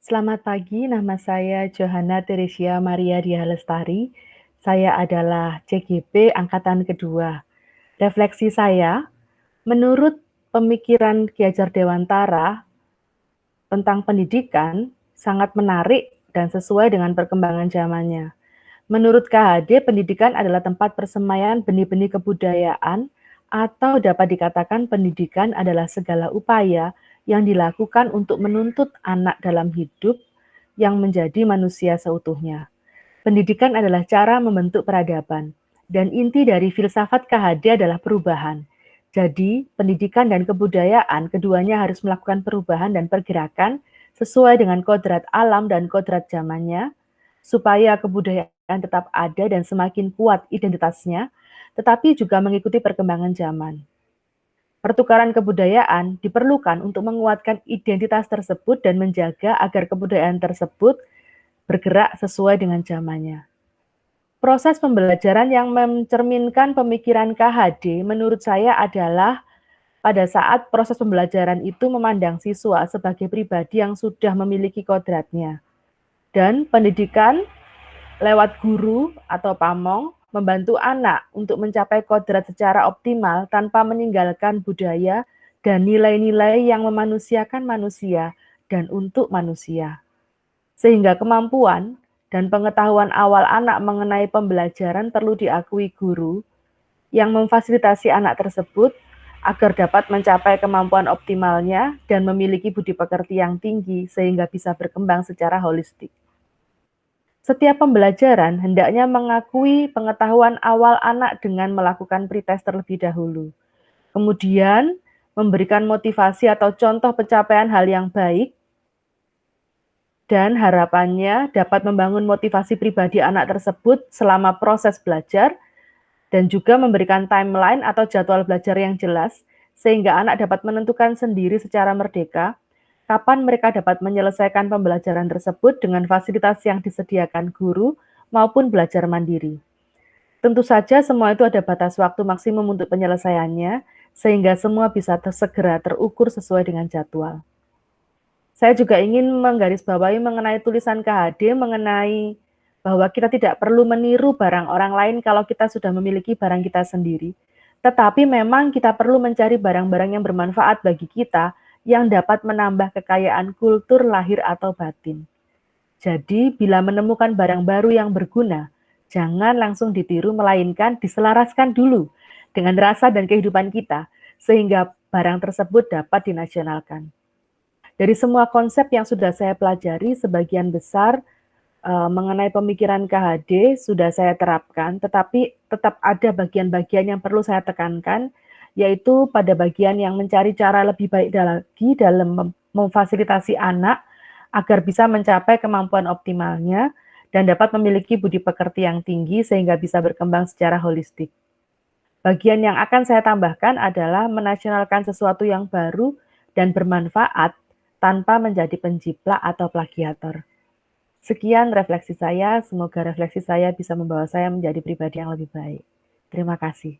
Selamat pagi, nama saya Johanna Teresia Maria Dia Lestari. Saya adalah CGP Angkatan Kedua. Refleksi saya, menurut pemikiran Ki Hajar Dewantara tentang pendidikan, sangat menarik dan sesuai dengan perkembangan zamannya. Menurut KHD, pendidikan adalah tempat persemaian benih-benih kebudayaan atau dapat dikatakan pendidikan adalah segala upaya yang dilakukan untuk menuntut anak dalam hidup yang menjadi manusia seutuhnya. Pendidikan adalah cara membentuk peradaban, dan inti dari filsafat KHD adalah perubahan. Jadi, pendidikan dan kebudayaan keduanya harus melakukan perubahan dan pergerakan sesuai dengan kodrat alam dan kodrat zamannya, supaya kebudayaan tetap ada dan semakin kuat identitasnya, tetapi juga mengikuti perkembangan zaman. Pertukaran kebudayaan diperlukan untuk menguatkan identitas tersebut dan menjaga agar kebudayaan tersebut bergerak sesuai dengan zamannya. Proses pembelajaran yang mencerminkan pemikiran KHD menurut saya adalah pada saat proses pembelajaran itu memandang siswa sebagai pribadi yang sudah memiliki kodratnya. Dan pendidikan lewat guru atau pamong membantu anak untuk mencapai kodrat secara optimal tanpa meninggalkan budaya dan nilai-nilai yang memanusiakan manusia dan untuk manusia. Sehingga kemampuan dan pengetahuan awal anak mengenai pembelajaran perlu diakui guru yang memfasilitasi anak tersebut agar dapat mencapai kemampuan optimalnya dan memiliki budi pekerti yang tinggi sehingga bisa berkembang secara holistik. Setiap pembelajaran hendaknya mengakui pengetahuan awal anak dengan melakukan pretest terlebih dahulu. Kemudian, memberikan motivasi atau contoh pencapaian hal yang baik dan harapannya dapat membangun motivasi pribadi anak tersebut selama proses belajar dan juga memberikan timeline atau jadwal belajar yang jelas sehingga anak dapat menentukan sendiri secara merdeka kapan mereka dapat menyelesaikan pembelajaran tersebut dengan fasilitas yang disediakan guru maupun belajar mandiri. Tentu saja semua itu ada batas waktu maksimum untuk penyelesaiannya sehingga semua bisa segera terukur sesuai dengan jadwal. Saya juga ingin menggarisbawahi mengenai tulisan KHD mengenai bahwa kita tidak perlu meniru barang orang lain kalau kita sudah memiliki barang kita sendiri. Tetapi memang kita perlu mencari barang-barang yang bermanfaat bagi kita yang dapat menambah kekayaan kultur lahir atau batin. Jadi, bila menemukan barang baru yang berguna, jangan langsung ditiru melainkan diselaraskan dulu dengan rasa dan kehidupan kita sehingga barang tersebut dapat dinasionalkan. Dari semua konsep yang sudah saya pelajari, sebagian besar mengenai pemikiran KHD sudah saya terapkan, tetapi tetap ada bagian-bagian yang perlu saya tekankan, yaitu pada bagian yang mencari cara lebih baik lagi dalam memfasilitasi anak agar bisa mencapai kemampuan optimalnya dan dapat memiliki budi pekerti yang tinggi sehingga bisa berkembang secara holistik. Bagian yang akan saya tambahkan adalah menasionalkan sesuatu yang baru dan bermanfaat tanpa menjadi penjiplak atau plagiator. Sekian refleksi saya, semoga refleksi saya bisa membawa saya menjadi pribadi yang lebih baik. Terima kasih.